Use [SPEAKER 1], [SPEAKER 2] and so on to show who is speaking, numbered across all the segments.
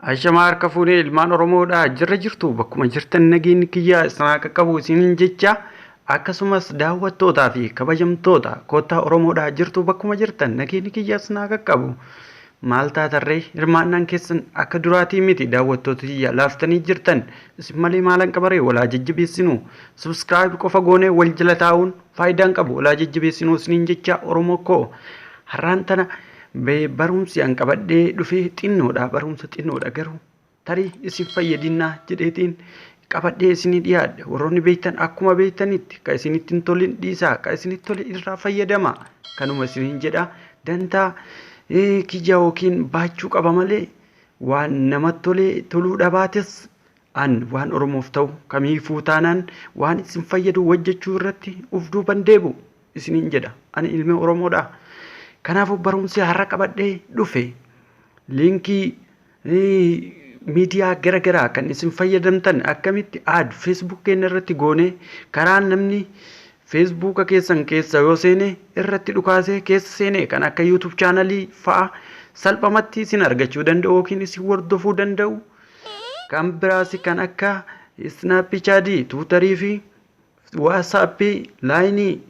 [SPEAKER 1] Ashamaa harka fuunee ilmaan Oromoodhaa jirra jirtu bakkuma jirtan nageenyi kiyyaa isin qaqqabu isiniin jecha akkasumas daawwattootaa fi kabajamtoota kottaa Oromoodhaa jirtu bakkuma jirtan nageenyi kiyyaa isin qaqqabu. Maal taatarree hirmaannaan keessan akka duraatii miti daawwattoota kiyyaa laaftanii jirtan isin malee maalan qabaree walaa jajjabeessinu subscribe qofa goonee wal jala taa'uun faayidaan qabu walaa jajjabeessinu isiniin jecha Oromoo koo har'aan tana barumsi an qabadhee dhufee xinnoodha barumsa xinnoodha garuu tarii isin fayyadinaa jedheetiin qabadhee isinii dhiyaadhe warroonni beektan akkuma beektanitti ka isinitti hin tolin dhiisaa ka isinitti tole irraa fayyadama kanuma isiniin jedha dantaa kiyya yookiin baachuu qaba malee waan namatti tolee toluu dhabaates an waan Oromoof ta'u kamiifuu taanaan waan isin fayyadu hojjechuu irratti uf duuban deebu isiniin jedha ani ilmi Oromoodha. Kanaafuu barumsi har'a qabadhee dhufe liinkii miidiyaa garagaraa kan isin fayyadamtan akkamitti Facebook keenya irratti goonee karaa namni Facebook keessan keessa yoo seene irratti dhukaasee keessa seene kan akka YouTube chaanalii fa'a salphamatti isin argachuu danda'u yookiin isin hordofuu danda'u kan biraas kan akka Snapchat, Twitter fi WhatsApp, Line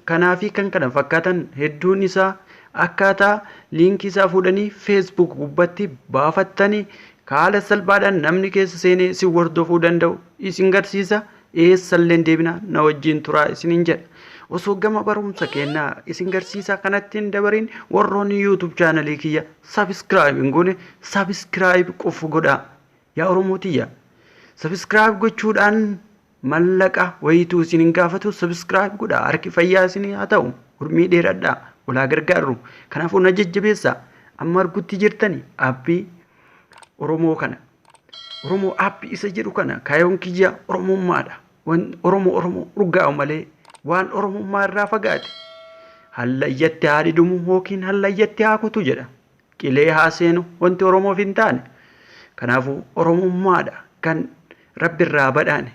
[SPEAKER 1] kanaafi kan kana fakkaatan hedduun isaa akkaataa liinkii isaa fuudhanii Facebook gubbatti baafattanii haala salphaadhaan namni keessa seenee isin hordofuu danda'u isin garsiisa eessallee deebina na wajjin turaa isiniin jedha osoo gama barumsa kennaa isin garsiisa kanatti hin dabariin warroonni YouTube chaanalii kiyya subscribe hin goone subscribe qofa godhaa yaa Oromootiyya subscribe gochuudhaan mallaqa wayituu isin hin gaafatu subscribe godhaa harki fayyaa isin haa ta'u urmii dheeradhaa walaa gargaarru kanaafuu na jajjabeessaa amma argutti jirtani aappii Oromoo kana Oromoo aappii isa jedhu kana kaayoon kiyya Oromummaadha waan Oromoo urgaa'u malee waan Oromummaa irraa fagaate hallayyatti haa dhidumu yookiin hallayyatti haa kutu jedha qilee haa seenu wanti Oromoof hin taane kanaafuu Oromummaadha kan Rabbi irraa badhaane.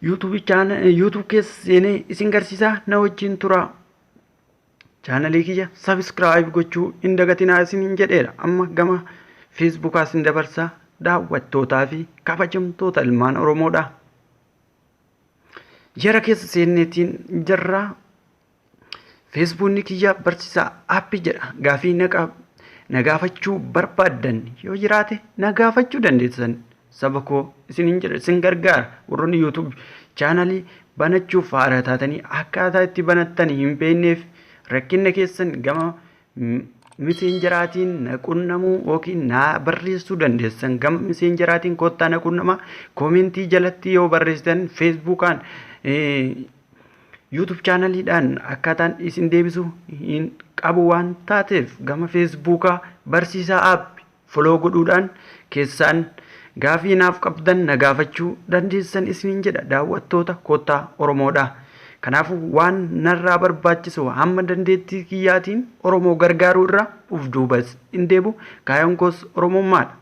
[SPEAKER 1] YouTube keessa seenee isin garsiisaa na wajjin turaa chaanalii kiyya subscribe gochuu hin dagatinaa isiniin jedheera amma gama Facebookaas hin dabarsaa daawwattootaa fi kabajamtoota ilmaan Oromoodha. Jara keessa seenneetiin jirraa Facebookni kiyya barsiisaa aappii jedha gaafii na gaafachuu barbaaddan yoo jiraate na gaafachuu dandeessan. Saba koo isiniin jedha isin gargaara warroonni YouTube chaanalii banachuuf haara taatanii akkaataa itti banattanii hin beekneef rakkina keessan gama miseenjaraatiin na qunnamuu yookiin na barreessuu dandeessan gama miseenjaraatiin kottaa na qunnamaa koomentii jalatti yoo barreessitan Facebookaan YouTube chaanaliidhaan akkaataan isin deebisu hin qabu waan taateef gama Facebookaa barsiisaa app follow godhuudhaan keessaan gaafii naaf qabdan na gaafachuu dandeessan isiniin jedha daawwattoota kottaa Oromoodha. Kanaafuu waan narraa barbaachisu hamma dandeettii kiyyaatiin Oromoo gargaaruu irraa uf duubas hin deebu kaayoon koos Oromummaadha.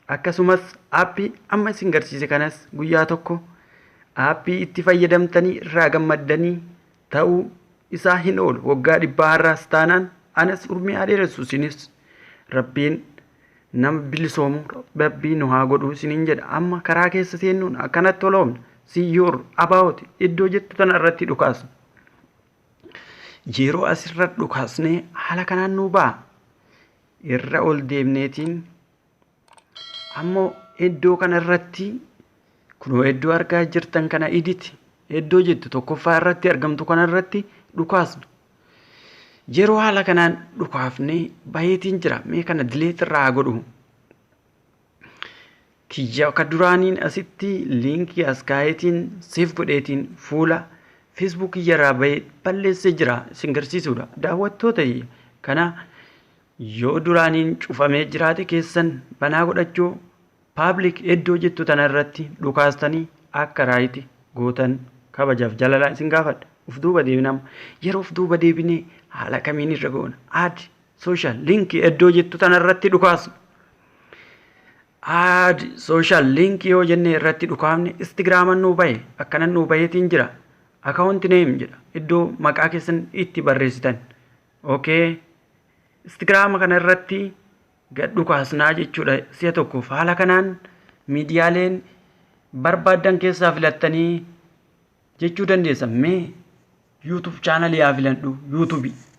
[SPEAKER 1] Akkasumas aappii amma isin garsiise kanas guyyaa tokko aappii itti fayyadamtanii irraa gammaddanii ta'uu isaa hin oolu waggaa 100 har'aas taanaan anas urmii adeeressu isinis Rabbiin nama bilisoomu Rabbii nu haa godhu isiniin jedha amma karaa keessa seennuun akkanatti oloomna siyyoor abaawoti iddoo jettu tana irratti dhukaasna yeroo asirra dhukaasnee haala kanaan nu ba'a irra ol deemneetiin ammoo iddoo kana irratti kunoo iddoo argaa jirtan kana iditi iddoo jettu tokkoffaa irratti argamtu kana irratti dhukaasna yeroo haala kanaan dhukaafnee baay'eetiin jira mee kana dileet irraa godhu kiyya akka duraaniin asitti liinkii as kaayetiin seef godheetiin fuula Facebook kiyya bahee balleessee jira isin garsiisuudha daawwattoota kana yoo duraaniin cufamee jiraate keessan banaa godhachuu public iddoo jettu tana irratti dhukaastanii akka raayiti gootan kabajaaf jalalaa isin gaafadha uf duuba deebinam yeroo uf duuba deebinee haala kamiin irra goona add social link iddoo jettu tana irratti dhukaasna add social link yoo jenne irratti dhukaafne Instagram nu bahe akkanan nu baheetiin jira account name jedha iddoo maqaa keessan itti barreessitan okay Instagram kana irratti gad dhukaasnaa jechuudha. Si'a tokkoof haala kanaan miidiyaaleen barbaadan keessaa filattanii jechuu dandeessan. Mee YouTube chaanalii haa filadhu.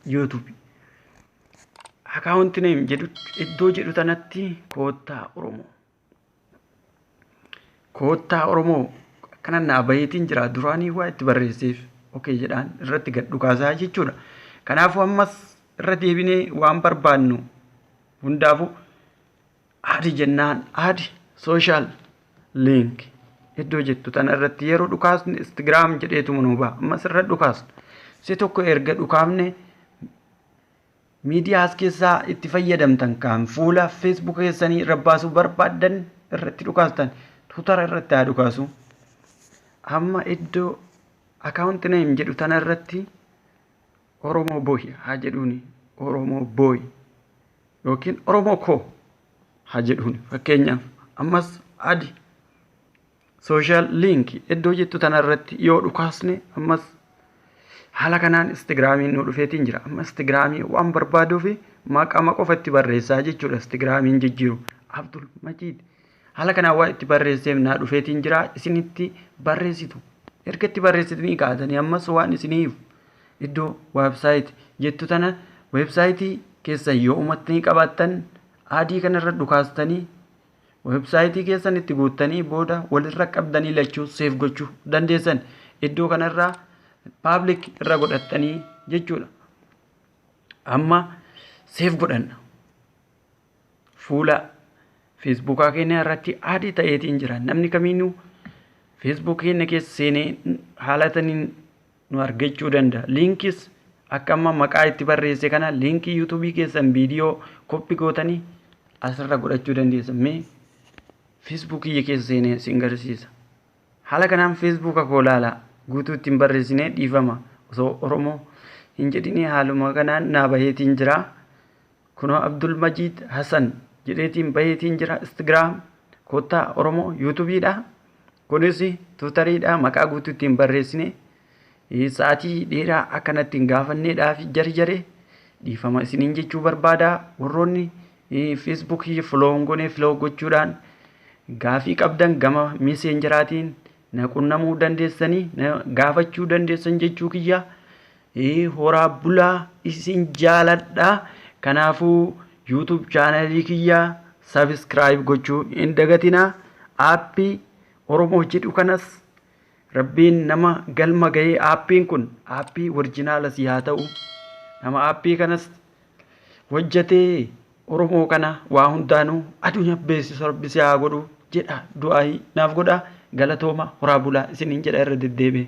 [SPEAKER 1] YouTube akaawunti neem jedhu iddoo jedhu tanatti koottaa Oromoo kana naa baheetiin jira. Duraanii waa itti barreesseef okay jedhaan irratti gad dhukaasaa jechuudha. Kanaafuu ammas irra deebinee waan barbaannu hundaafu aadi jennaan aadi social link iddoo jettu tana irratti yeroo dhukaasne Instagram jedheetu nu ba'a. Ammas irra dhukaasna. Si tokko erga dhukaafne miidiyaas keessaa itti fayyadamtan kan fuula Facebook keessanii rabbaasuu barbaadan irratti dhukaastan Twitter irratti haa dhukaasu. Amma iddoo akaawunti neem jedhu tana irratti Oromoo Boy haa jedhuuni. Oromoo Boy yookiin Oromoo Koo haa jedhuuni. Fakkeenyaaf ammas adi social link iddoo jettu tana irratti yoo dhukaasne ammas haala kanaan Instagramiin nu dhufeetiin jira. Amma Instagramii waan barbaaduuf maqaa qofatti barreessaa jechuudha. Instagramiin jijjiiru Abdul Majid haala kanaan waan itti barreesseef naa dhufeetiin jira. Isinitti barreessitu erga itti barreessitanii kaatanii ammas waan isiniif iddoo website jettu tana website keessan yoo uummatanii qabaattan adii kanarra dhukaastanii website keessan itti guuttanii booda walirra qabdanii lachuu save gochuu dandeessan. Iddoo kanarraa public irra godhattanii jechuudha. Amma save godhanna fuula Facebook keenya irratti adii ta'eetiin jira. Namni kamiinuu Facebook keenya keessa seenee haalataniin nu argachuu danda'a. Linkis akka amma maqaa itti barreesse kana linkii YouTube keessan viidiyoo copy gootanii asirra godhachuu dandeessan. Mee Facebook keessa seenee sin garsiisa. Haala kanaan Facebook koo ilaalaa guutuutti hin barreessinee dhiifama. Osoo Oromoo hin jedhini haaluma kanaan naa baheetiin jira. Kunoo Abdul Majid Hassan jedheetiin baheetiin jira. Instagram koottaa Oromoo YouTubeidha. Kunis Twitteriidha. Maqaa guutuutti hin barreessine sa'aatii dheeraa akkanatti hin gaafanneedhaaf jarjare dhiifama isiniin jechuu barbaada. Warroonni Facebook follow gochuudhaan gaafii qabdan gama messengeraatiin na qunnamuu dandeessanii na gaafachuu dandeessan jechuu kiyya. Horaa bulaa isin jaaladha. Kanaafuu YouTube chaanalii kiyya subscribe gochuu hin dagatinaa. Aappii Oromoo jedhu kanas Rabbiin nama galma gahee aappiin kun aappii originaalas haa ta'u nama aappii kanas hojjetee Oromoo kana waa hundaanuu addunyaa beeksisa Rabbi haa godhu jedha du'aa naaf godha. Galatooma horaa bulaa isiniin jedha irra deddeebi'e.